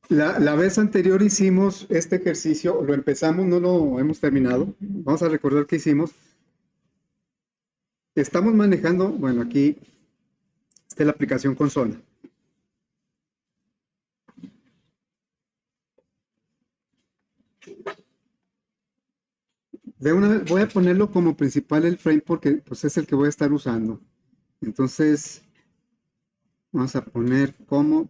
La vez anterior hicimos este ejercicio, lo empezamos, no lo hemos terminado. Vamos a recordar qué hicimos. Estamos manejando, bueno, aquí está la aplicación consola. Voy a ponerlo como principal el frame porque pues, es el que voy a estar usando. Entonces, vamos a poner como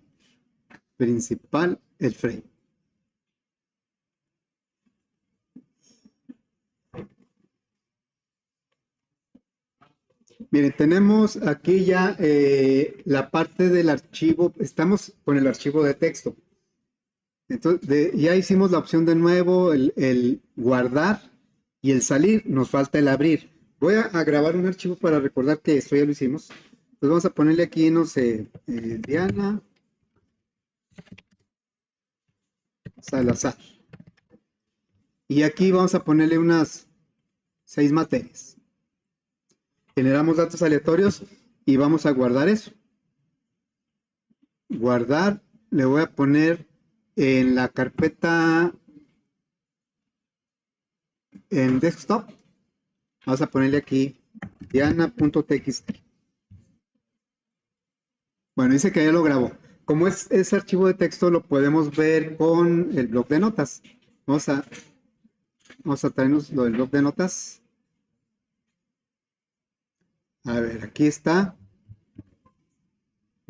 principal el frame. Miren, tenemos aquí ya la parte del archivo, estamos con el archivo de texto. Entonces, ya hicimos la opción de nuevo, el guardar y el salir, nos falta el abrir. Voy a grabar un archivo para recordar que esto ya lo hicimos. Entonces vamos a ponerle aquí, no sé, Diana Salazar. Y aquí vamos a ponerle unas 6 materias. Generamos datos aleatorios y vamos a guardar eso. Guardar, le voy a poner en la carpeta en desktop. Vamos a ponerle aquí diana.txt. Bueno, dice que ya lo grabó. Como es ese archivo de texto, lo podemos ver con el bloc de notas. Vamos a, vamos a traernos lo del bloc de notas. A ver, aquí está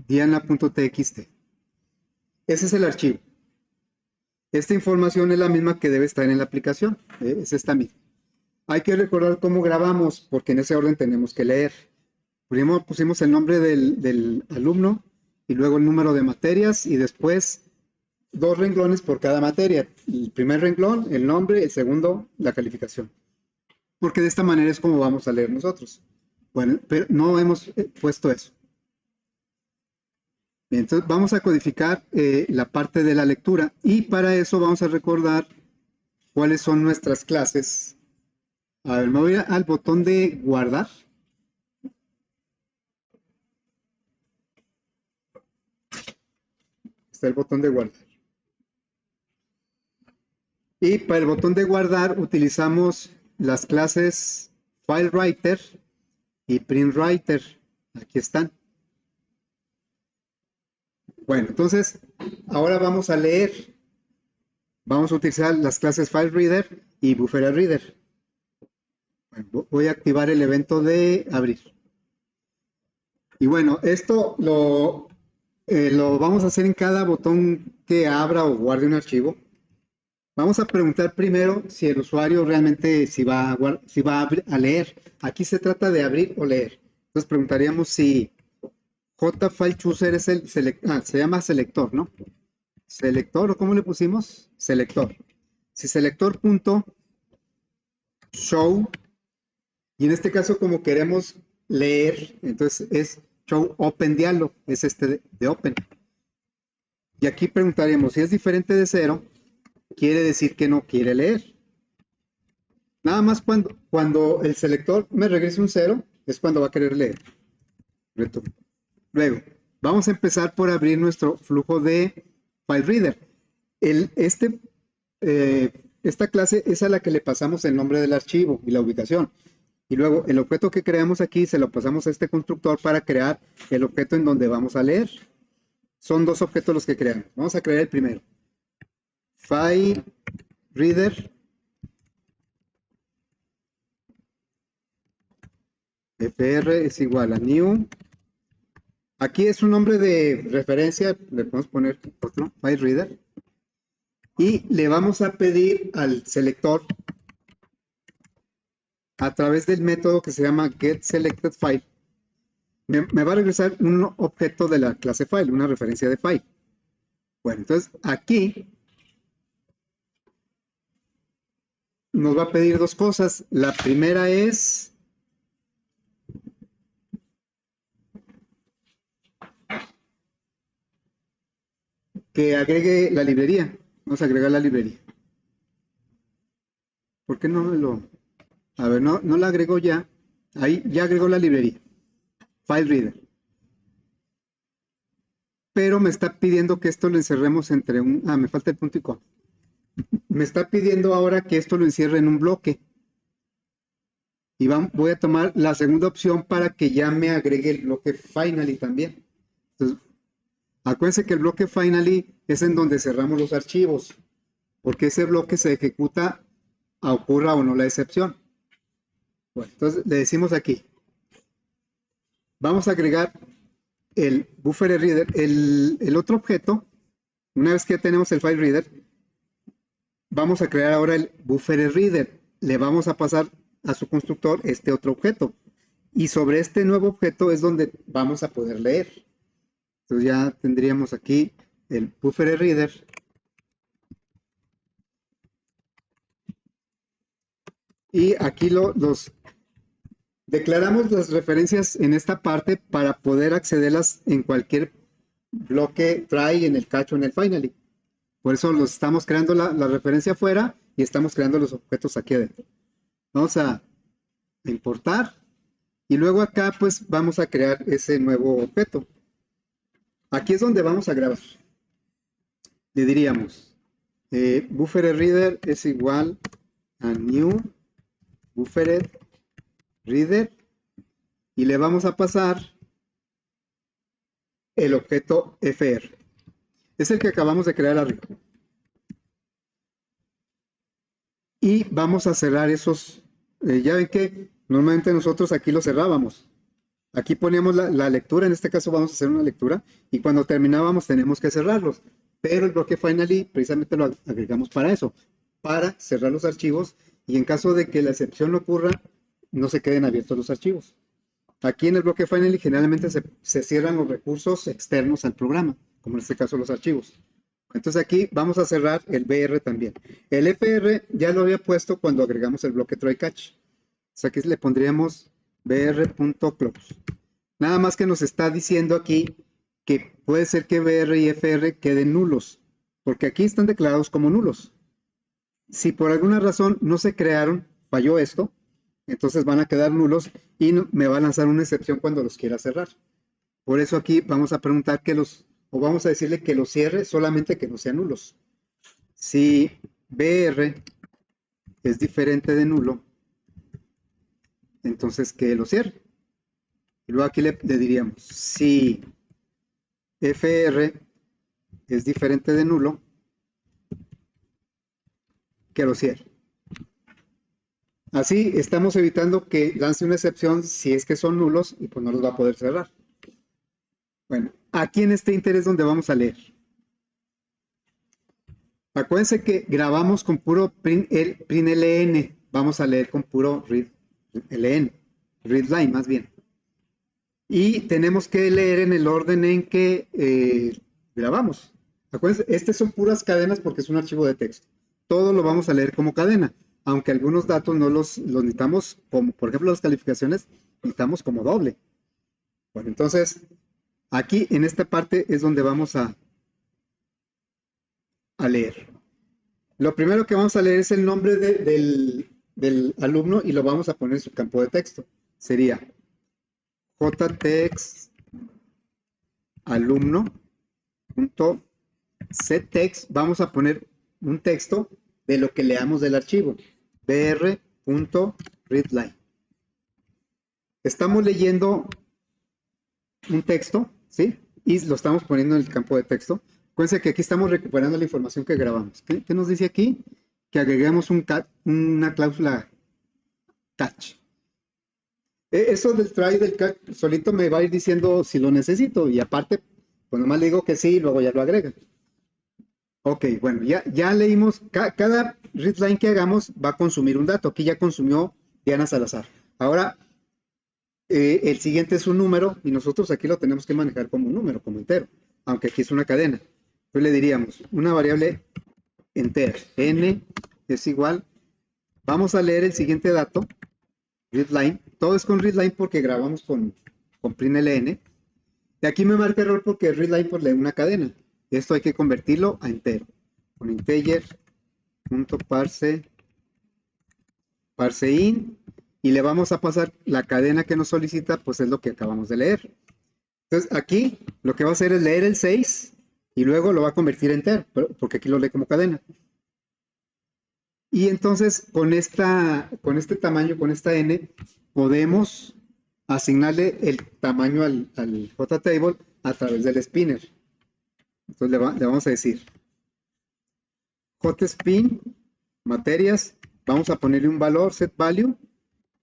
diana.txt. Ese es el archivo. Esta información es la misma que debe estar en la aplicación. Es esta misma. Hay que recordar cómo grabamos, porque en ese orden tenemos que leer. Primero pusimos el nombre del alumno y luego el número de materias y después 2 renglones por cada materia. El primer renglón, el nombre, el segundo, la calificación. Porque de esta manera es como vamos a leer nosotros. Bueno, pero no hemos puesto eso. Bien, entonces vamos a codificar la parte de la lectura y para eso vamos a recordar cuáles son nuestras clases. A ver, me voy al botón de guardar. Está el botón de guardar. Y para el botón de guardar utilizamos las clases FileWriter y PrintWriter. Aquí están. Bueno, entonces ahora vamos a leer. Vamos a utilizar las clases FileReader y BufferedReader. Bueno, voy a activar el evento de abrir. Y bueno, esto lo vamos a hacer en cada botón que abra o guarde un archivo. Vamos a preguntar primero si el usuario realmente si va a leer. Aquí se trata de abrir o leer. Entonces preguntaríamos si JFileChooser es se llama selector, ¿no? Selector, ¿o cómo le pusimos? Selector. Si selector.show, y en este caso como queremos leer, entonces es show open dialog, es este de open. Y aquí preguntaríamos si es diferente de 0, quiere decir que no quiere leer. Nada más cuando el selector me regrese un 0, es cuando va a querer leer. Retorno. Luego, vamos a empezar por abrir nuestro flujo de FileReader. Esta clase es a la que le pasamos el nombre del archivo y la ubicación. Y luego el objeto que creamos aquí se lo pasamos a este constructor para crear el objeto en donde vamos a leer. Son 2 objetos los que creamos. Vamos a crear el primero. FileReader fr es igual a new. Aquí es un nombre de referencia, le podemos poner otro, FileReader. Y le vamos a pedir al selector a través del método que se llama getSelectedFile. Me va a regresar un objeto de la clase file, una referencia de file. Bueno, entonces aquí nos va a pedir 2 cosas. La primera es que agregue la librería. Vamos a agregar la librería. ¿Por qué no lo...? A ver, no la agrego ya. Ahí ya agregó la librería. FileReader. pero me está pidiendo que esto lo encerremos entre un... Ah, me falta el punto y coma. Me está pidiendo ahora que esto lo encierre en un bloque. Y voy a tomar la segunda opción para que ya me agregue el bloque finally también. Entonces, acuérdense que el bloque finally es en donde cerramos los archivos, porque ese bloque se ejecuta a ocurra o no la excepción. Bueno, entonces le decimos aquí, vamos a agregar el buffer reader, el otro objeto. Una vez que ya tenemos el file reader, vamos a crear ahora el buffer reader. Le vamos a pasar a su constructor este otro objeto. Y sobre este nuevo objeto es donde vamos a poder leer. Entonces ya tendríamos aquí el buffer reader. Y aquí declaramos las referencias en esta parte para poder accederlas en cualquier bloque try, en el catch o en el finally. Por eso los estamos creando la referencia afuera y estamos creando los objetos aquí adentro. Vamos a importar y luego acá pues vamos a crear ese nuevo objeto. Aquí es donde vamos a grabar. Le diríamos buffer reader es igual a new buffer reader y le vamos a pasar el objeto fr. Es el que acabamos de crear arriba. Y vamos a cerrar esos. Ya ven que normalmente nosotros aquí lo cerrábamos. Aquí poníamos la lectura, en este caso vamos a hacer una lectura, y cuando terminábamos tenemos que cerrarlos. Pero el bloque finally precisamente lo agregamos para eso, para cerrar los archivos, y en caso de que la excepción no ocurra, no se queden abiertos los archivos. Aquí en el bloque finally generalmente se cierran los recursos externos al programa, como en este caso los archivos. Entonces aquí vamos a cerrar el BR también. El FR ya lo había puesto cuando agregamos el bloque try catch. O sea, aquí le pondríamos br.close. Nada más que nos está diciendo aquí que puede ser que BR y FR queden nulos, porque aquí están declarados como nulos. Si por alguna razón no se crearon, falló esto, entonces van a quedar nulos y me va a lanzar una excepción cuando los quiera cerrar. Por eso aquí vamos a preguntar o vamos a decirle que los cierre solamente que no sean nulos. Si BR es diferente de nulo, entonces que lo cierre. Y luego aquí le diríamos, si FR es diferente de nulo, que lo cierre. Así estamos evitando que lance una excepción si es que son nulos y pues no los va a poder cerrar. Bueno, aquí en este ínter es donde vamos a leer. Acuérdense que grabamos con puro println. Vamos a leer con puro readln, readline más bien. Y tenemos que leer en el orden en que grabamos. Acuérdense, estas son puras cadenas porque es un archivo de texto. Todo lo vamos a leer como cadena, aunque algunos datos no los necesitamos, como por ejemplo las calificaciones, necesitamos como doble. Bueno, entonces, aquí en esta parte es donde vamos a leer. Lo primero que vamos a leer es el nombre del alumno y lo vamos a poner en su campo de texto. Sería jtext alumno.ctext. Vamos a poner un texto de lo que leamos del archivo. br.readline. Estamos leyendo un texto, ¿sí? Y lo estamos poniendo en el campo de texto. Acuérdense que aquí estamos recuperando la información que grabamos. ¿Qué nos dice aquí? Que agreguemos una cláusula catch. Eso del try del catch solito me va a ir diciendo si lo necesito y aparte, pues nomás le digo que sí y luego ya lo agrega. Ok, bueno, ya leímos, cada readline que hagamos va a consumir un dato. Aquí ya consumió Diana Salazar. Ahora, el siguiente es un número y nosotros aquí lo tenemos que manejar como un número, como entero, aunque aquí es una cadena. Entonces le diríamos una variable entera, n es igual, vamos a leer el siguiente dato, readline, todo es con readline porque grabamos con println, y aquí me marca error porque readline pues lee una cadena, esto hay que convertirlo a entero, con integer.parseInt, y le vamos a pasar la cadena que nos solicita, pues es lo que acabamos de leer. Entonces aquí lo que va a hacer es leer el 6 y luego lo va a convertir en entero, porque aquí lo lee como cadena. Y entonces con este tamaño, con esta n, podemos asignarle el tamaño al JTable a través del spinner. Entonces le vamos a decir JSpin, materias, vamos a ponerle un valor, set value,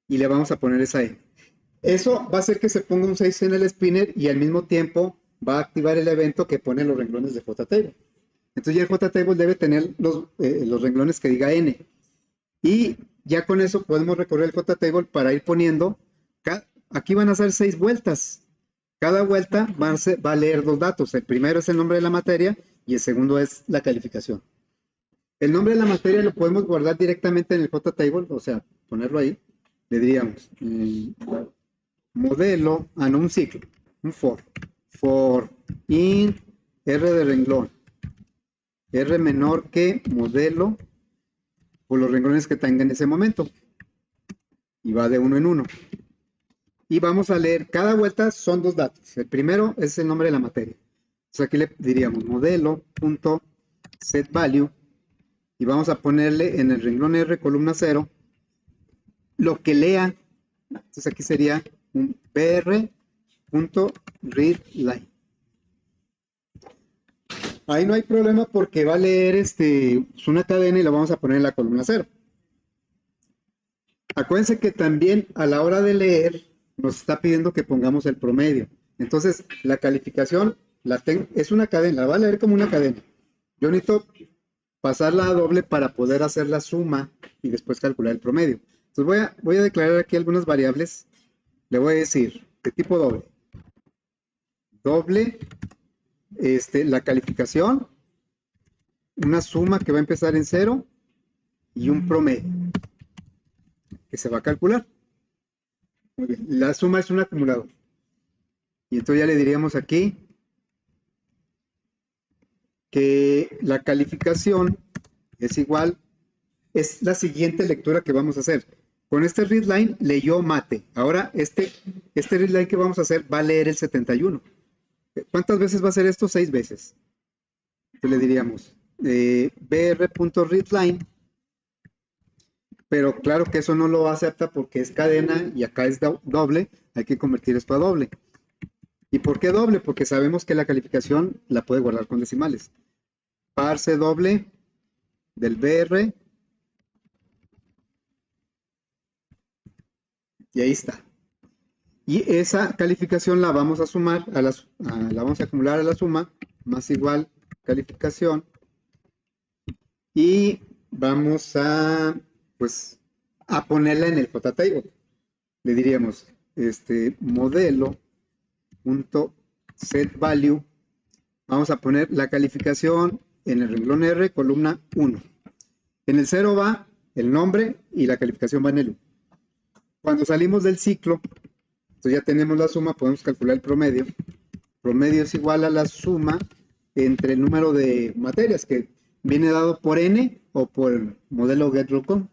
y le vamos a poner esa n. Eso va a hacer que se ponga un 6 en el spinner y al mismo tiempo va a activar el evento que pone los renglones de JTable. Entonces ya el JTable debe tener los renglones que diga n. Y ya con eso podemos recorrer el JTable para ir poniendo, aquí van a ser 6 vueltas. Cada vuelta va a leer 2 datos. El primero es el nombre de la materia y el segundo es la calificación. El nombre de la materia lo podemos guardar directamente en el JTable, o sea, ponerlo ahí. Le diríamos modelo, no, un ciclo, un for in R de renglón, R menor que modelo por los renglones que tenga en ese momento. Y va de uno en uno. Y vamos a leer, cada vuelta son 2 datos. El primero es el nombre de la materia. Entonces aquí le diríamos modelo.setValue y vamos a ponerle en el renglón R, columna 0, lo que lea. Entonces aquí sería un br.readLine. Ahí no hay problema porque va a leer una cadena y la vamos a poner en la columna 0. Acuérdense que también a la hora de leer nos está pidiendo que pongamos el promedio. Entonces, la calificación es una cadena, la va a leer como una cadena. Yo necesito pasarla a doble para poder hacer la suma y después calcular el promedio. Entonces voy a declarar aquí algunas variables. Le voy a decir de tipo doble. Doble, la calificación, una suma que va a empezar en 0 y un promedio que se va a calcular. Muy bien. La suma es un acumulador. Y entonces ya le diríamos aquí que la calificación es igual, es la siguiente lectura que vamos a hacer. Con este readline leyó mate. Ahora este readline que vamos a hacer va a leer el 71. ¿Cuántas veces va a hacer esto? 6 veces. Entonces le diríamos br.readline, pero claro que eso no lo acepta porque es cadena y acá es doble, hay que convertir esto a doble. ¿Y por qué doble? Porque sabemos que la calificación la puede guardar con decimales. Parse doble del BR. Y ahí está. Y esa calificación la vamos a sumar, la vamos a acumular a la suma, más igual calificación. Y vamos a, pues, a ponerla en el JTable. Le diríamos, modelo.setValue. Vamos a poner la calificación en el renglón R, columna 1. En el 0 va el nombre y la calificación va en el 1. Cuando salimos del ciclo, entonces ya tenemos la suma, podemos calcular el promedio. Promedio es igual a la suma entre el número de materias que viene dado por n o por el modelo GetRow.com.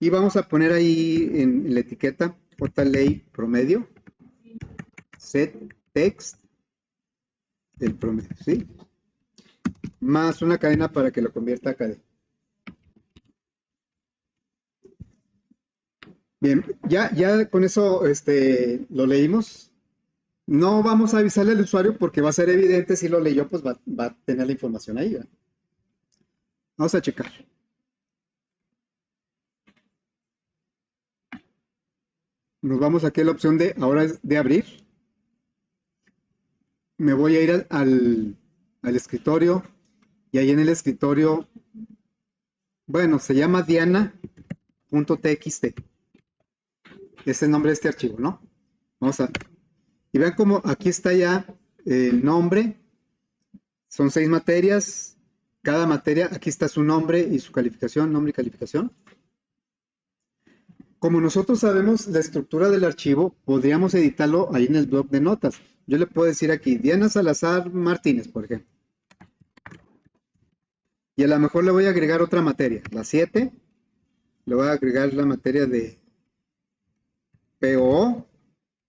Y vamos a poner ahí en la etiqueta JLay promedio, set text, el promedio, ¿sí? Más una cadena para que lo convierta a cadena. Bien, ya con eso lo leímos. No vamos a avisarle al usuario porque va a ser evidente si lo leyó, pues va a tener la información ahí, ¿verdad? Vamos a checar. Nos vamos aquí a la opción de ahora es de abrir. Me voy a ir al escritorio y ahí en el escritorio, bueno, se llama diana.txt. Es el nombre de este archivo, ¿no? Vamos a... Y vean cómo aquí está ya el nombre. Son 6 materias. Cada materia, aquí está su nombre y su calificación, nombre y calificación. Como nosotros sabemos la estructura del archivo, podríamos editarlo ahí en el bloc de notas. Yo le puedo decir aquí, Diana Salazar Martínez, por ejemplo. Y a lo mejor le voy a agregar otra materia, la 7. Le voy a agregar la materia de PO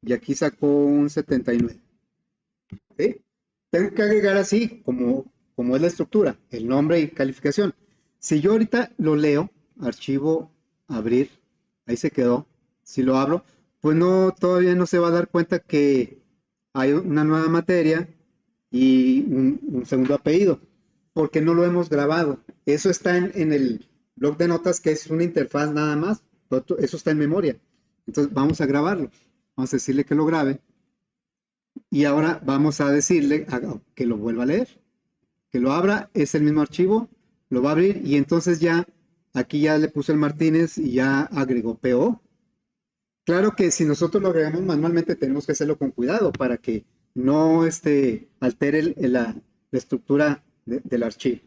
y aquí sacó un 79. ¿sí? Tengo que agregar así, como es la estructura, el nombre y calificación. Si yo ahorita lo leo, archivo, abrir, ahí se quedó. Si lo abro, pues no, todavía no se va a dar cuenta que hay una nueva materia y un segundo apellido, porque no lo hemos grabado. Eso está en el blog de notas, que es una interfaz nada más. Eso está en memoria. Entonces vamos a grabarlo. Vamos a decirle que lo grabe. Y ahora vamos a decirle que lo vuelva a leer. Que lo abra, es el mismo archivo, lo va a abrir y entonces ya, aquí ya le puse el Martínez y ya agregó PO. Claro que si nosotros lo agregamos manualmente tenemos que hacerlo con cuidado para que no altere la estructura del archivo.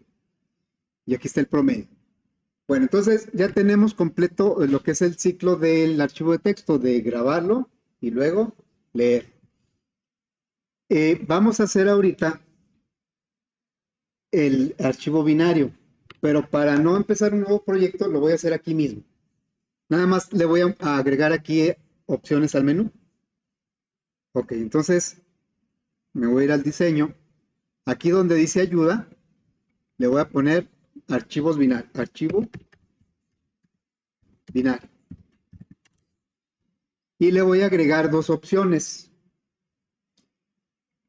Y aquí está el promedio. Bueno, entonces ya tenemos completo lo que es el ciclo del archivo de texto, de grabarlo y luego leer. Vamos a hacer ahorita el archivo binario, pero para no empezar un nuevo proyecto lo voy a hacer aquí mismo. Nada más le voy a agregar aquí opciones al menú. Ok, entonces me voy a ir al diseño. Aquí donde dice ayuda, le voy a poner archivos binario, archivo binario. Y le voy a agregar dos opciones.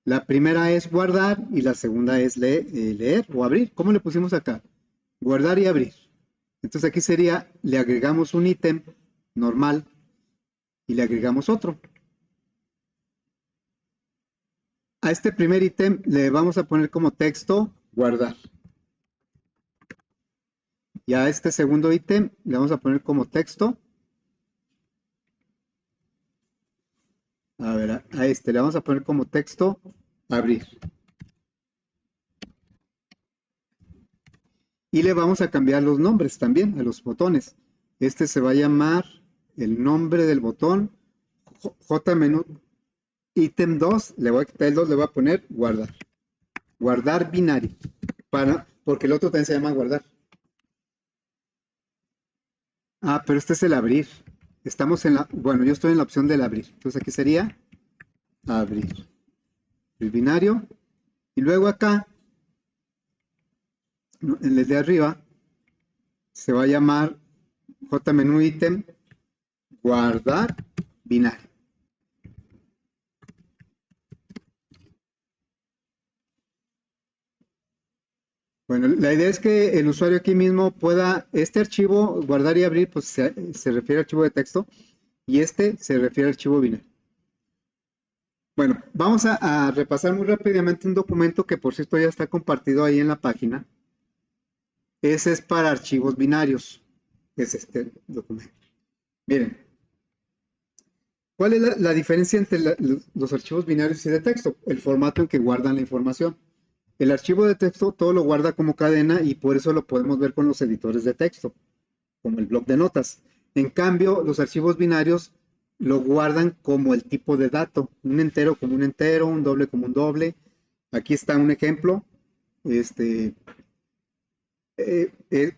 La primera es guardar y la segunda es leer o abrir. ¿Cómo le pusimos acá? Guardar y abrir. Entonces aquí sería, le agregamos un ítem normal y le agregamos otro. A este primer ítem le vamos a poner como texto guardar. Y a este segundo ítem le vamos a poner como texto. A ver, a este le vamos a poner como texto abrir. Y le vamos a cambiar los nombres también a los botones. Este se va a llamar el nombre del botón JMenú ítem 2. Le voy a quitar el 2, le voy a poner guardar. Guardar binario. Porque el otro también se llama guardar. Ah, pero este es el abrir. Estamos en bueno, yo estoy en la opción del abrir. Entonces aquí sería abrir. El binario. Y luego acá, en el de arriba, se va a llamar JMenú ítem guardar binario. Bueno, la idea es que el usuario aquí mismo pueda, este archivo, guardar y abrir, pues se refiere a archivo de texto y este se refiere a archivo binario. Bueno, vamos a repasar muy rápidamente un documento que por cierto ya está compartido ahí en la página. Ese es para archivos binarios, es este documento. Miren, ¿cuál es la diferencia entre los archivos binarios y de texto? El formato en que guardan la información. El archivo de texto todo lo guarda como cadena y por eso lo podemos ver con los editores de texto, como el bloc de notas. En cambio, los archivos binarios lo guardan como el tipo de dato, un entero como un entero, un doble como un doble. Aquí está un ejemplo.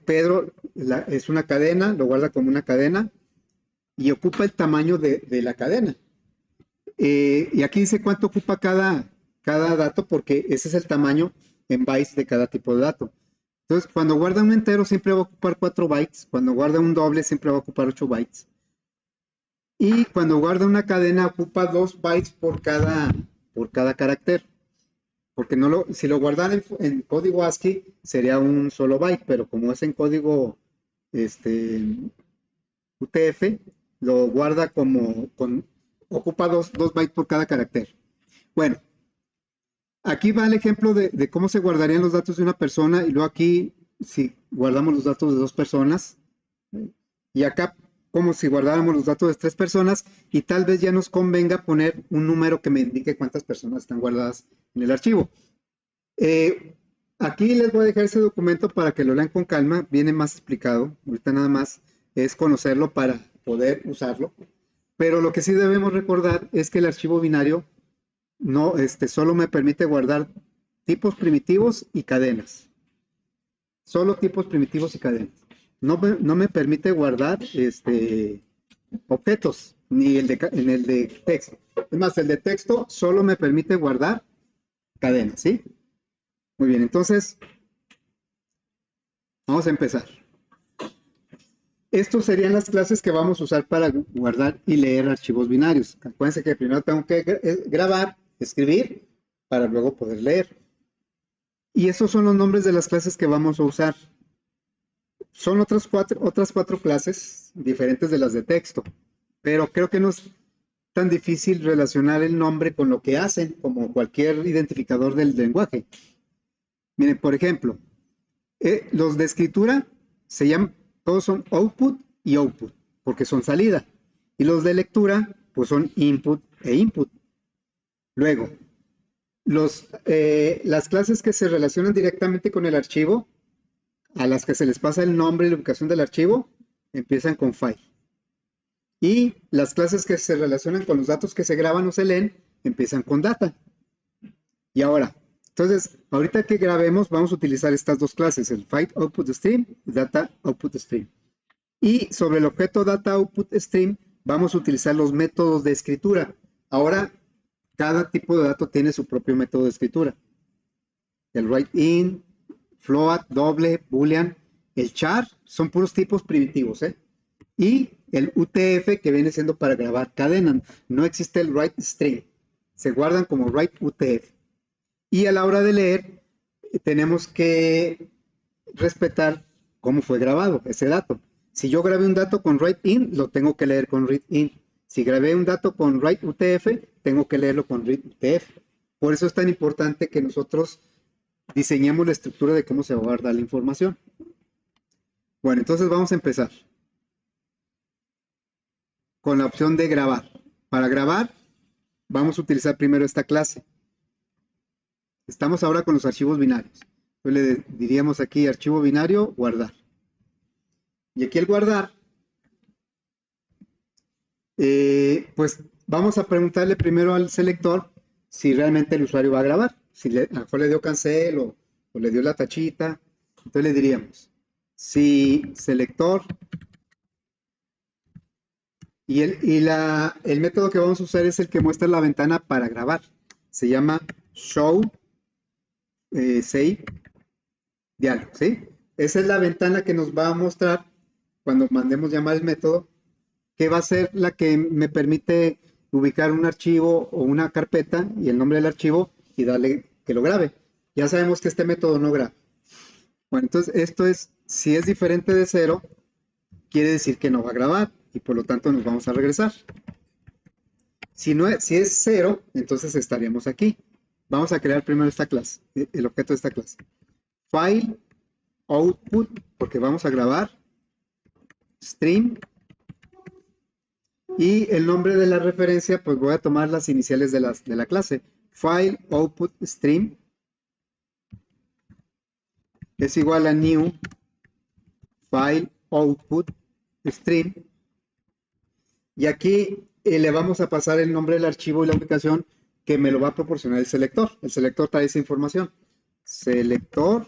Pedro es una cadena, lo guarda como una cadena y ocupa el tamaño de la cadena. Y aquí dice cuánto ocupa cada dato porque ese es el tamaño en bytes de cada tipo de dato. Entonces, cuando guarda un entero siempre va a ocupar 4 bytes, cuando guarda un doble siempre va a ocupar 8 bytes. Y cuando guarda una cadena ocupa 2 bytes por cada carácter. Porque si lo guardan en código ASCII sería un solo byte, pero como es en código UTF, lo guarda ocupa 2 bytes por cada carácter. Bueno, aquí va el ejemplo de cómo se guardarían los datos de una persona y luego aquí si guardamos los datos de 2 personas y acá como si guardáramos los datos de 3 personas y tal vez ya nos convenga poner un número que me indique cuántas personas están guardadas en el archivo. Aquí les voy a dejar ese documento para que lo lean con calma, viene más explicado, ahorita nada más es conocerlo para poder usarlo, pero lo que sí debemos recordar es que el archivo binario no, solo me permite guardar tipos primitivos y cadenas, solo tipos primitivos y cadenas, no me permite guardar objetos, ni en el de texto, es más, el de texto solo me permite guardar cadena, ¿sí? Muy bien, entonces vamos a empezar. Estos serían las clases que vamos a usar para guardar y leer archivos binarios. Acuérdense que primero tengo que grabar, escribir, para luego poder leer. Y esos son los nombres de las clases que vamos a usar. Son otras cuatro clases diferentes de las de texto, pero creo que no es tan difícil relacionar el nombre con lo que hacen, como cualquier identificador del lenguaje. Miren, por ejemplo, los de escritura se llaman, todos son output y output, porque son salida. Y los de lectura, pues son input e input. Luego, las clases que se relacionan directamente con el archivo, a las que se les pasa el nombre y la ubicación del archivo, empiezan con file. Y las clases que se relacionan con los datos que se graban o se leen, empiezan con data. Y ahora, entonces, ahorita que grabemos, vamos a utilizar estas dos clases, el file output stream y data output stream. Y sobre el objeto data output stream, vamos a utilizar los métodos de escritura. Ahora, cada tipo de dato tiene su propio método de escritura. El write in, float, doble, boolean, el char, son puros tipos primitivos, ¿eh? Y el UTF, que viene siendo para grabar cadena. No existe el write string. Se guardan como write UTF. Y a la hora de leer, tenemos que respetar cómo fue grabado ese dato. Si yo grabé un dato con write in, lo tengo que leer con read in. Si grabé un dato con write UTF, tengo que leerlo con read UTF. Por eso es tan importante que nosotros diseñemos la estructura de cómo se va a guardar la información. Bueno, entonces vamos a empezar con la opción de grabar. Para grabar, vamos a utilizar primero esta clase. Estamos ahora con los archivos binarios. Entonces le diríamos aquí archivo binario, guardar. Y aquí el guardar, pues vamos a preguntarle primero al selector si realmente el usuario va a grabar. Si a lo mejor le dio cancel o le dio la tachita. Entonces le diríamos, si selector, y el método que vamos a usar es el que muestra la ventana para grabar. Se llama show save diálogo, ¿sí? Esa es la ventana que nos va a mostrar cuando mandemos llamar el método, que va a ser la que me permite ubicar un archivo o una carpeta y el nombre del archivo y darle que lo grabe. Ya sabemos que este método no graba. Bueno, entonces esto es, si es diferente de 0, quiere decir que no va a grabar y por lo tanto nos vamos a regresar. Si es 0, entonces estaríamos aquí. Vamos a crear primero esta clase, el objeto de esta clase. File, output, porque vamos a grabar, stream, y el nombre de la referencia, pues voy a tomar las iniciales de la clase. File, output, stream, es igual a new, file, output, stream, y aquí le vamos a pasar el nombre del archivo y la ubicación que me lo va a proporcionar el selector. El selector trae esa información. Selector.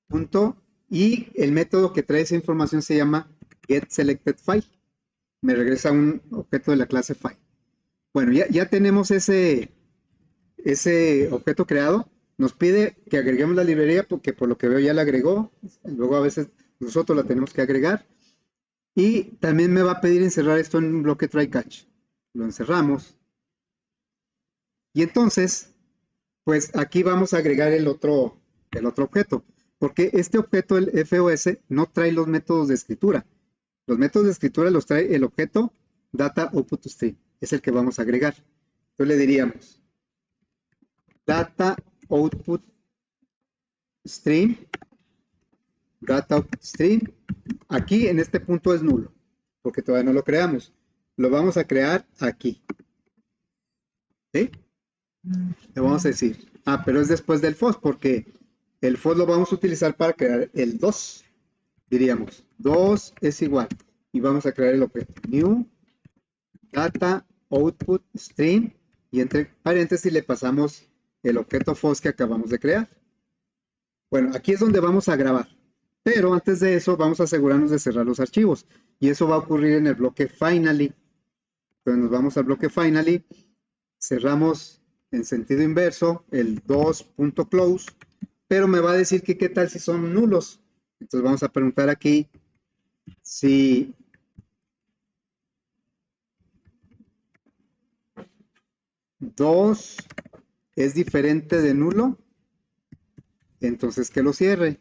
Punto, y el método que trae esa información se llama getSelectedFile. Me regresa un objeto de la clase file. Bueno, ya tenemos ese objeto creado. Nos pide que agreguemos la librería porque por lo que veo ya la agregó. Luego a veces nosotros la tenemos que agregar. Y también me va a pedir encerrar esto en un bloque try catch. Lo encerramos. Y entonces, pues aquí vamos a agregar el otro objeto. Porque este objeto, el FOS, no trae los métodos de escritura. Los métodos de escritura los trae el objeto data output stream. Es el que vamos a agregar. Entonces le diríamos data output stream, data output stream. Aquí en este punto es nulo, porque todavía no lo creamos. Lo vamos a crear aquí. ¿Sí? Le vamos a decir, pero es después del FOS, porque el FOS lo vamos a utilizar para crear el 2. Diríamos, 2 es igual. Y vamos a crear el objeto new data output stream. Y entre paréntesis le pasamos el objeto FOS que acabamos de crear. Bueno, aquí es donde vamos a grabar. Pero antes de eso vamos a asegurarnos de cerrar los archivos. Y eso va a ocurrir en el bloque finally. Entonces nos vamos al bloque finally. Cerramos en sentido inverso, el 2.close, pero me va a decir que qué tal si son nulos. Entonces vamos a preguntar aquí si 2 es diferente de nulo, entonces que lo cierre.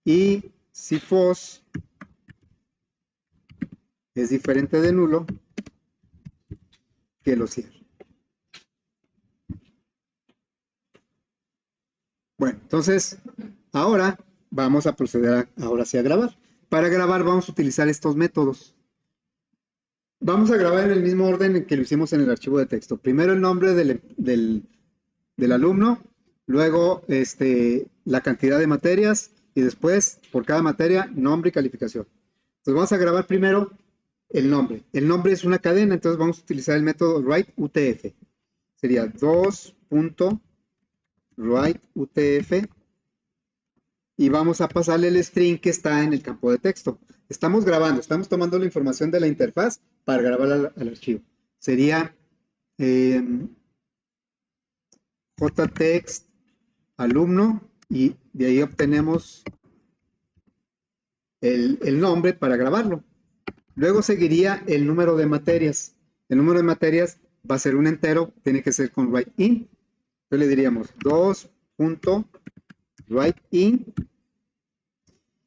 Y si false es diferente de nulo, que lo cierre. Bueno, entonces ahora vamos a proceder ahora sí a grabar. Para grabar vamos a utilizar estos métodos. Vamos a grabar en el mismo orden en que lo hicimos en el archivo de texto. Primero el nombre del alumno, luego la cantidad de materias y después por cada materia nombre y calificación. Entonces vamos a grabar primero el nombre. El nombre es una cadena, entonces vamos a utilizar el método writeUTF. Sería 2.writeUTF y vamos a pasarle el string que está en el campo de texto. Estamos grabando, estamos tomando la información de la interfaz para grabar al archivo. Sería jtext alumno y de ahí obtenemos el nombre para grabarlo. Luego seguiría el número de materias. El número de materias va a ser un entero, tiene que ser con write-in. Entonces le diríamos 2.write-in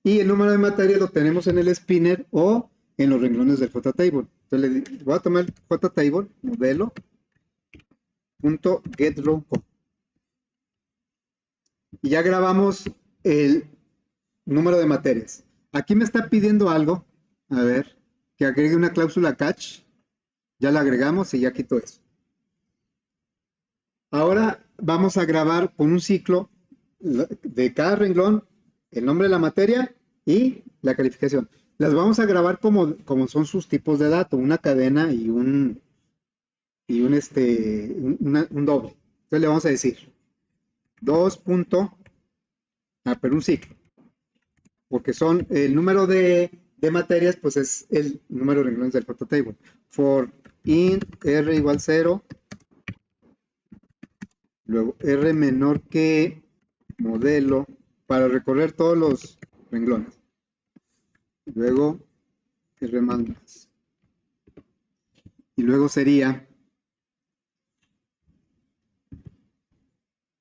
y el número de materias lo tenemos en el spinner o en los renglones del JTable. Entonces voy a tomar el JTable, modelo.getRow. Y ya grabamos el número de materias. Aquí me está pidiendo algo, a ver, que agregue una cláusula catch. Ya la agregamos y ya quito eso. Ahora vamos a grabar con un ciclo de cada renglón, el nombre de la materia y la calificación. Las vamos a grabar como son sus tipos de datos, una cadena y un doble. Entonces le vamos a decir 2. Pero un ciclo, porque son el número de materias, pues es el número de renglones del JTable. For int r igual 0, luego r menor que modelo para recorrer todos los renglones. Luego r más. Y luego sería,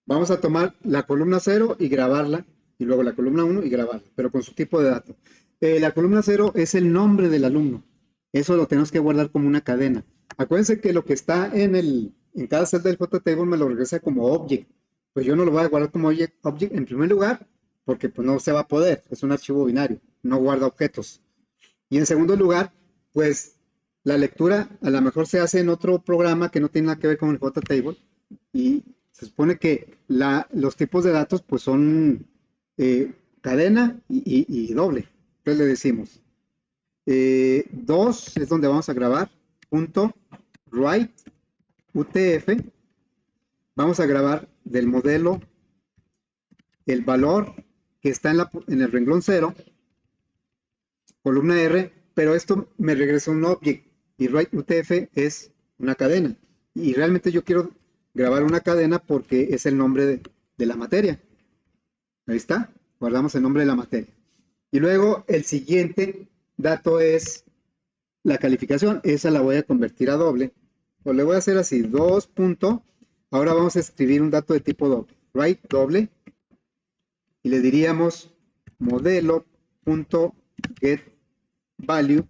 vamos a tomar la columna 0 y grabarla, y luego la columna 1 y grabarla, pero con su tipo de dato. La columna 0 es el nombre del alumno. Eso lo tenemos que guardar como una cadena. Acuérdense que lo que está en cada celda del JTable me lo regresa como object. Pues yo no lo voy a guardar como object en primer lugar, porque pues no se va a poder. Es un archivo binario, no guarda objetos. Y en segundo lugar, pues la lectura a lo mejor se hace en otro programa que no tiene nada que ver con el JTable. Y se supone que los tipos de datos pues son cadena y doble. Entonces le decimos 2 es donde vamos a grabar, punto write UTF, vamos a grabar del modelo el valor que está en el renglón 0, columna R, pero esto me regresa un object y write UTF es una cadena. Y realmente yo quiero grabar una cadena porque es el nombre de la materia. Ahí está, guardamos el nombre de la materia. Y luego el siguiente dato es la calificación. Esa la voy a convertir a doble. O le voy a hacer así, 2. Ahora vamos a escribir un dato de tipo doble. Write doble. Y le diríamos modelo.getValue.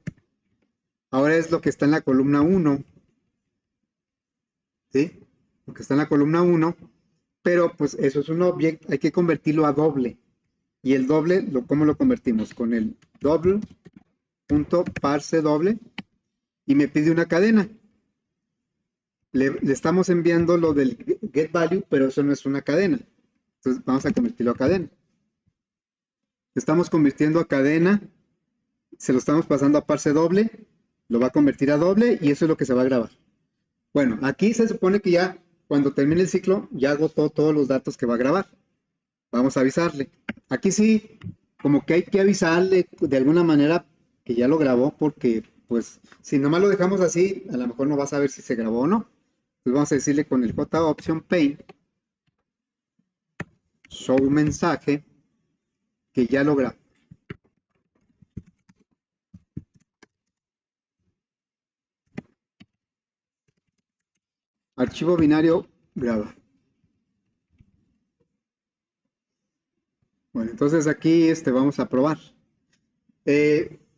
Ahora es lo que está en la columna 1. ¿Sí? Lo que está en la columna 1. Pero pues eso es un object. Hay que convertirlo a doble. Y el doble, ¿cómo lo convertimos? Con el double.parse doble y me pide una cadena. Le estamos enviando lo del getValue, pero eso no es una cadena. Entonces vamos a convertirlo a cadena. Estamos convirtiendo a cadena, se lo estamos pasando a parse doble, lo va a convertir a doble y eso es lo que se va a grabar. Bueno, aquí se supone que ya cuando termine el ciclo ya agotó todos los datos que va a grabar. Vamos a avisarle. Aquí sí, como que hay que avisarle de alguna manera que ya lo grabó, porque pues si nomás lo dejamos así, a lo mejor no va a saber si se grabó o no. Entonces vamos a decirle con el JOption Pane, show mensaje, que ya lo grabó. Archivo binario graba. Bueno, entonces aquí vamos a probar.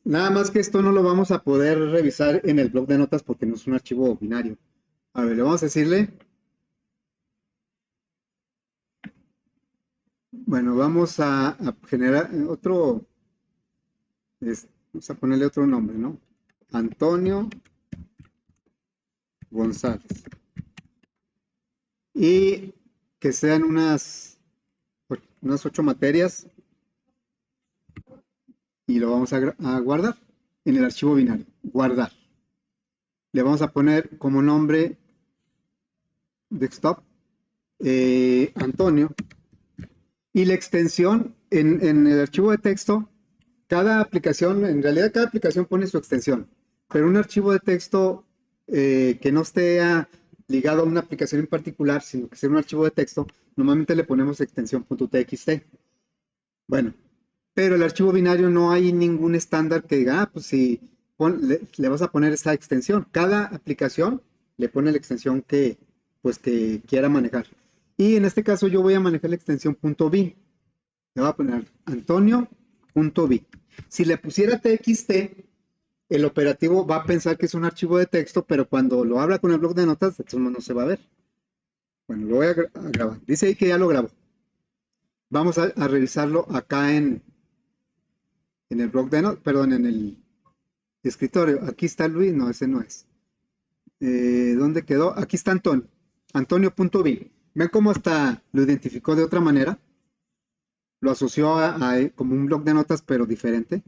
Nada más que esto no lo vamos a poder revisar en el bloc de notas porque no es un archivo binario. A ver, le vamos a decirle. Bueno, vamos a generar otro. Vamos a ponerle otro nombre, ¿no? Antonio González. Y que sean unas 8 materias. Y lo vamos a guardar en el archivo binario. Guardar. Le vamos a poner como nombre desktop Antonio. Y la extensión en el archivo de texto, cada aplicación, en realidad cada aplicación pone su extensión, pero un archivo de texto que no esté ligado a una aplicación en particular, sino que sea un archivo de texto, normalmente le ponemos extensión .txt. Bueno, pero el archivo binario no hay ningún estándar que diga, pues si le vas a poner esa extensión. Cada aplicación le pone la extensión que quiera manejar. Y en este caso yo voy a manejar la extensión .bin. Le voy a poner Antonio.bin. Si le pusiera txt, el operativo va a pensar que es un archivo de texto, pero cuando lo abra con el bloc de notas, eso no se va a ver. Bueno, lo voy a grabar. Dice ahí que ya lo grabó. Vamos a revisarlo acá en el bloc de notas, perdón, en el escritorio. Aquí está Luis, no, ese no es. ¿Dónde quedó? Aquí está Antonio. Antonio.bin. ¿Ven cómo hasta lo identificó de otra manera? Lo asoció como un bloc de notas, pero diferente.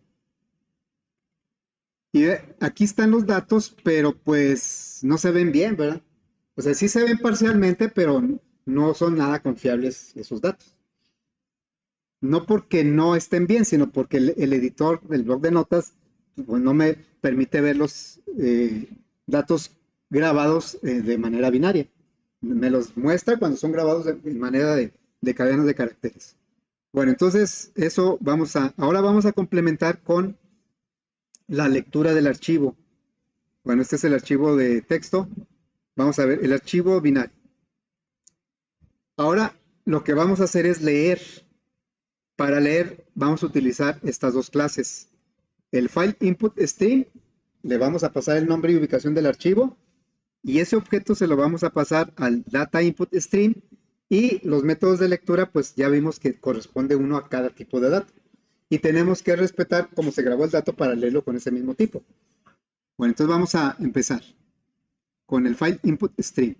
Y aquí están los datos, pero pues no se ven bien, ¿verdad? O sea, sí se ven parcialmente, pero no son nada confiables esos datos. No porque no estén bien, sino porque el editor del bloc de notas pues, no me permite ver los datos grabados de manera binaria. Me los muestra cuando son grabados de manera de cadenas de caracteres. Bueno, entonces eso ahora vamos a complementar con la lectura del archivo. Bueno, este es el archivo de texto. Vamos a ver el archivo binario. Ahora lo que vamos a hacer es leer. Para leer vamos a utilizar estas dos clases. El file input stream, le vamos a pasar el nombre y ubicación del archivo y ese objeto se lo vamos a pasar al data input stream y los métodos de lectura pues ya vimos que corresponde uno a cada tipo de dato. Y tenemos que respetar cómo se grabó el dato para leerlo con ese mismo tipo. Bueno, entonces vamos a empezar con el file input stream.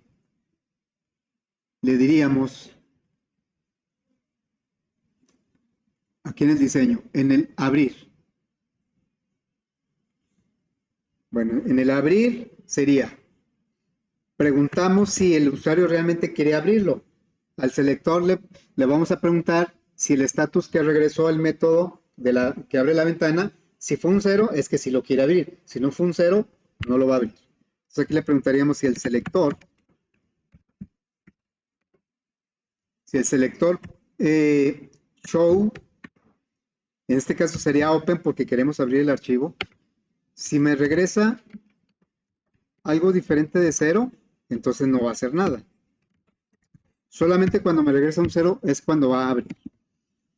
Le diríamos aquí en el diseño, en el abrir. Bueno, en el abrir sería, preguntamos si el usuario realmente quiere abrirlo. Al selector le vamos a preguntar si el estatus que regresó al método que abre la ventana, si fue un 0, es que sí lo quiere abrir. Si no fue un 0, no lo va a abrir. Entonces aquí le preguntaríamos si el selector show, en este caso sería open porque queremos abrir el archivo. Si me regresa algo diferente de 0, entonces no va a hacer nada. Solamente cuando me regresa un 0 es cuando va a abrir.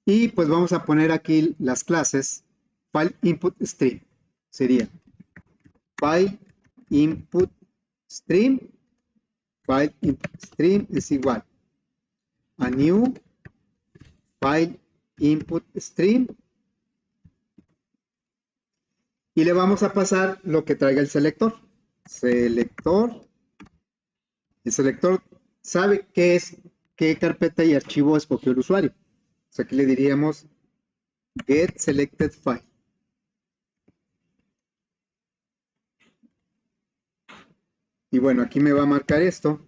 Y pues vamos a poner aquí las clases file input stream. Sería file input stream. File input stream es igual a new file input stream. Y le vamos a pasar lo que traiga el selector. El selector sabe qué carpeta y archivo escogió el usuario. Entonces aquí le diríamos get selected file. Y bueno, aquí me va a marcar esto.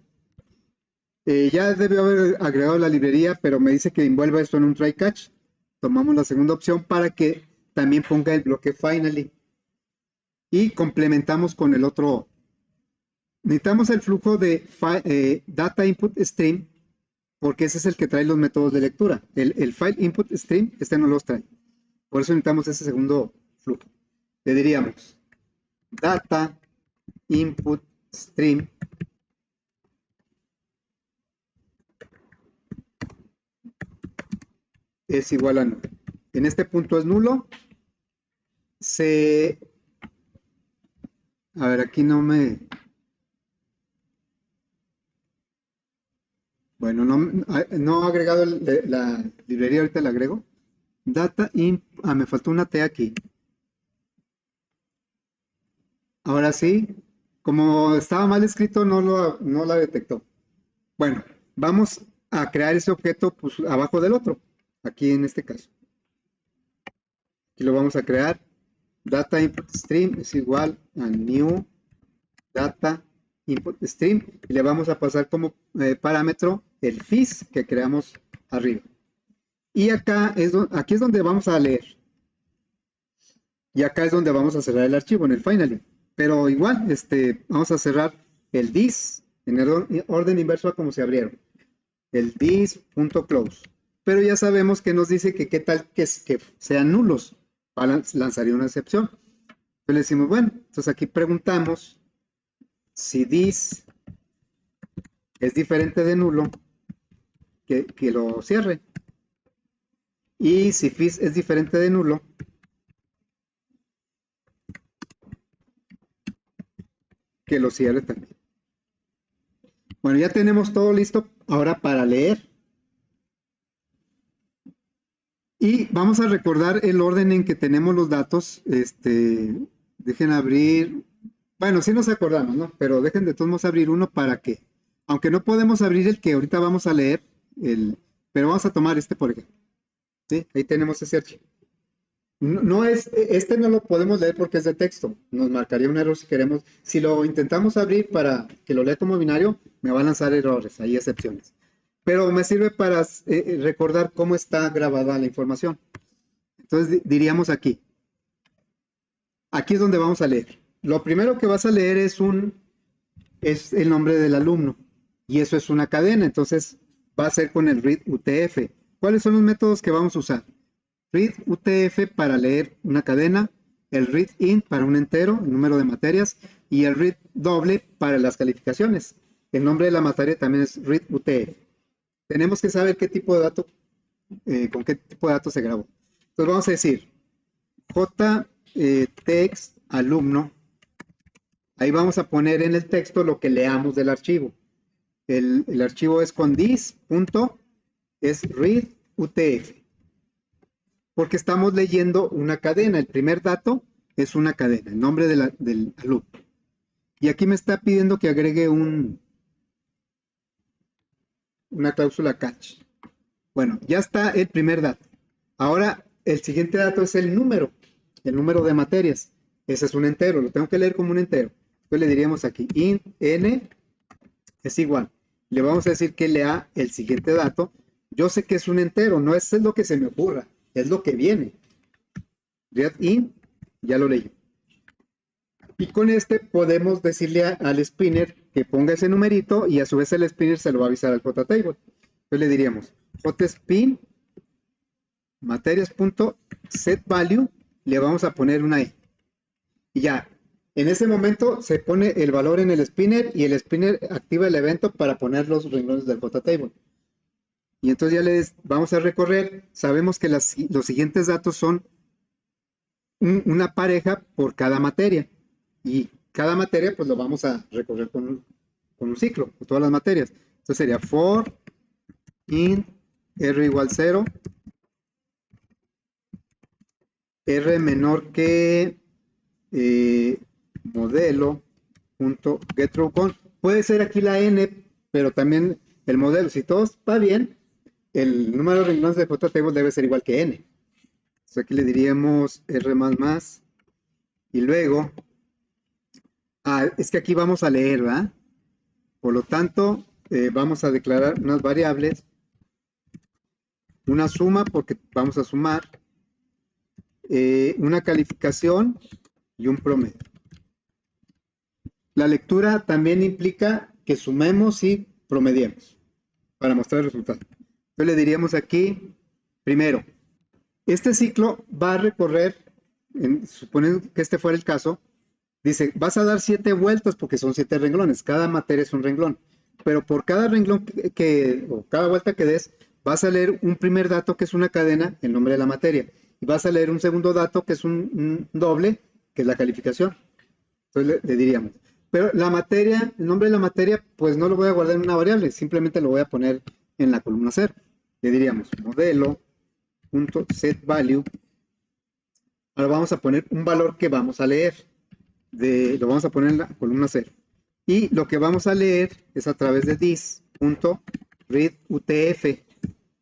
Ya debió haber agregado la librería, pero me dice que envuelva esto en un try catch. Tomamos la segunda opción para que también ponga el bloque finally. Y complementamos con el otro necesitamos el flujo de data input stream, porque ese es el que trae los métodos de lectura. El file input stream, este no los trae. Por eso necesitamos ese segundo flujo. Le diríamos data input stream es igual a nulo. En este punto es nulo. A ver, aquí no me... Bueno, no he agregado la librería, ahorita la agrego. Me faltó una T aquí. Ahora sí, como estaba mal escrito, no la detectó. Bueno, vamos a crear ese objeto pues, abajo del otro, aquí en este caso. Aquí lo vamos a crear. Data input stream es igual a new data input stream y le vamos a pasar como parámetro el fis que creamos arriba. Y aquí es donde vamos a leer. Y acá es donde vamos a cerrar el archivo, en el finally. Pero igual, vamos a cerrar el this en el orden inverso a como se abrieron. El this.close. Pero ya sabemos que nos dice que qué tal que sean nulos. Lanzaría una excepción. Entonces le decimos, bueno, entonces aquí preguntamos si this es diferente de nulo, que lo cierre. Y si fis es diferente de nulo, que lo cierre también. Bueno, ya tenemos todo listo ahora para leer. Y vamos a recordar el orden en que tenemos los datos. Dejen abrir. Bueno, sí nos acordamos, ¿no? Pero dejen de todos modos abrir uno para que, aunque no podemos abrir el que ahorita vamos a leer, pero vamos a tomar este, por ejemplo. ¿Sí? Ahí tenemos ese archivo. Este no lo podemos leer porque es de texto. Nos marcaría un error si queremos. Si lo intentamos abrir para que lo lea como binario, me va a lanzar errores, hay excepciones. Pero me sirve para recordar cómo está grabada la información. Entonces diríamos aquí. Aquí es donde vamos a leer. Lo primero que vas a leer es el nombre del alumno. Y eso es una cadena. Entonces va a ser con el read UTF. ¿Cuáles son los métodos que vamos a usar? Read UTF para leer una cadena, el read int para un entero, el número de materias, y el read doble para las calificaciones. El nombre de la materia también es read UTF. Tenemos que saber qué tipo de dato, con qué tipo de datos se grabó. Entonces vamos a decir text alumno. Ahí vamos a poner en el texto lo que leamos del archivo. El archivo es con this, es read UTF. Porque estamos leyendo una cadena. El primer dato es una cadena, el nombre del alumno. Y aquí me está pidiendo que agregue una cláusula catch. Bueno, ya está el primer dato. Ahora, el siguiente dato es el número de materias. Ese es un entero, lo tengo que leer como un entero. Entonces le diríamos aquí, int n es igual. Le vamos a decir que lea el siguiente dato. Yo sé que es un entero, no es lo que se me ocurra, es lo que viene. Read int, ya lo leí. Y con este podemos decirle al spinner que ponga ese numerito y a su vez el spinner se lo va a avisar al JTable. Entonces le diríamos jspin materias.setValue, le vamos a poner una i. Y ya, en ese momento se pone el valor en el spinner y el spinner activa el evento para poner los renglones del JTable. Y entonces ya les vamos a recorrer. Sabemos que los siguientes datos son una pareja por cada materia. Y cada materia pues lo vamos a recorrer con un ciclo, con todas las materias. Entonces sería for int r igual 0, r menor que modelo.getRowCon. Puede ser aquí la n, pero también el modelo. Si todo va bien, el número de renglones de JTable debe ser igual que n. Entonces aquí le diríamos r más y luego es que aquí vamos a leer, ¿verdad? Por lo tanto, vamos a declarar unas variables, una suma porque vamos a sumar, una calificación y un promedio. La lectura también implica que sumemos y promediemos para mostrar el resultado. Entonces le diríamos aquí, primero, este ciclo va a recorrer, suponiendo que este fuera el caso, dice, vas a dar 7 vueltas porque son 7 renglones, cada materia es un renglón, pero por cada renglón o cada vuelta que des, vas a leer un primer dato que es una cadena, el nombre de la materia, y vas a leer un segundo dato que es un doble, que es la calificación. Entonces le diríamos, pero la materia, el nombre de la materia, pues no lo voy a guardar en una variable, simplemente lo voy a poner en la columna 0. Le diríamos modelo.setValue. Ahora vamos a poner un valor que vamos a leer. Lo vamos a poner en la columna 0. Y lo que vamos a leer es a través de this.readUTF,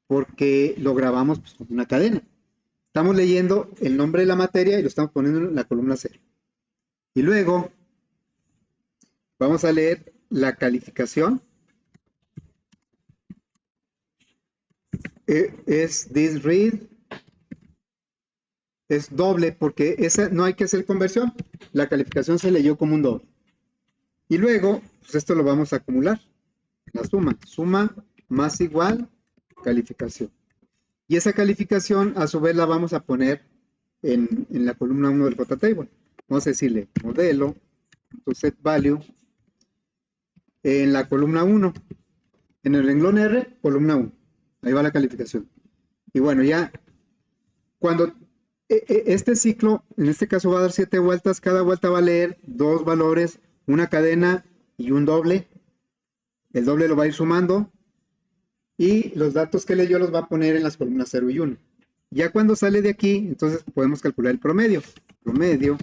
porque lo grabamos pues, con una cadena. Estamos leyendo el nombre de la materia y lo estamos poniendo en la columna 0. Y luego vamos a leer la calificación. Es thisRead. Es doble porque esa no hay que hacer conversión. La calificación se leyó como un doble. Y luego, pues esto lo vamos a acumular. La suma. Suma más igual calificación. Y esa calificación, a su vez, la vamos a poner en la columna 1 del JTable. Vamos a decirle modelo.setValue en la columna 1. En el renglón R, columna 1. Ahí va la calificación. Y bueno, ya cuando este ciclo, en este caso va a dar 7 vueltas, cada vuelta va a leer 2 valores, una cadena y un doble. El doble lo va a ir sumando y los datos que leyó los va a poner en las columnas 0 y 1. Ya cuando sale de aquí, entonces podemos calcular el promedio. El promedio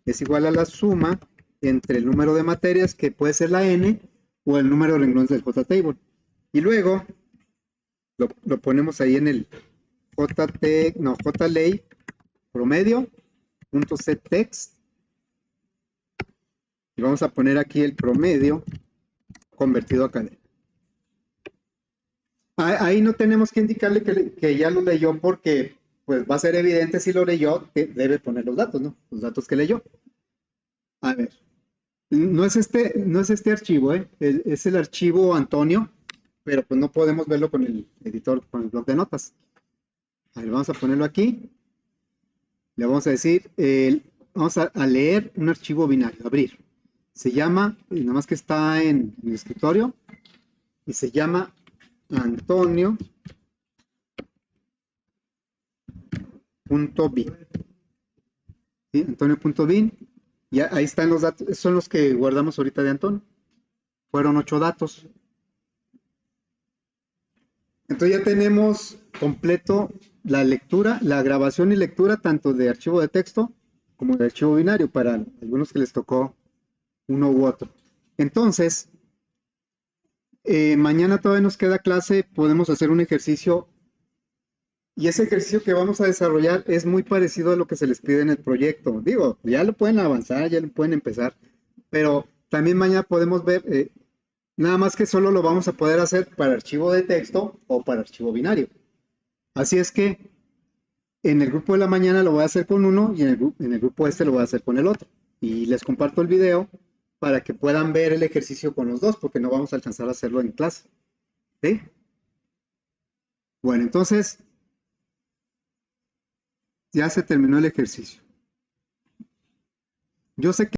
es igual a la suma entre el número de materias, que puede ser la n, o el número de renglones del JTable. Y luego lo ponemos ahí en el JLay promedio.setText. Y vamos a poner aquí el promedio convertido a cadena. Ahí no tenemos que indicarle que ya lo leyó porque pues va a ser evidente si lo leyó, que debe poner los datos, ¿no? Los datos que leyó. A ver, no es este archivo, es el archivo Antonio, pero pues no podemos verlo con el editor, con el bloc de notas. A ver, vamos a ponerlo aquí. Le vamos a decir, vamos a leer un archivo binario, abrir. Se llama, nada más que está en el escritorio, y se llama Antonio.bin. ¿Sí? Antonio.bin. Y ahí están los datos, son los que guardamos ahorita de Antonio. Fueron 8 datos. Entonces ya tenemos completo la lectura, la grabación y lectura tanto de archivo de texto como de archivo binario para algunos que les tocó uno u otro. Entonces, mañana todavía nos queda clase, podemos hacer un ejercicio y ese ejercicio que vamos a desarrollar es muy parecido a lo que se les pide en el proyecto. Digo, ya lo pueden avanzar, ya lo pueden empezar, pero también mañana podemos ver, nada más que solo lo vamos a poder hacer para archivo de texto o para archivo binario. Así es que en el grupo de la mañana lo voy a hacer con uno y en el grupo este lo voy a hacer con el otro. Y les comparto el video para que puedan ver el ejercicio con los dos, porque no vamos a alcanzar a hacerlo en clase. ¿Sí? Bueno, entonces ya se terminó el ejercicio. Yo sé que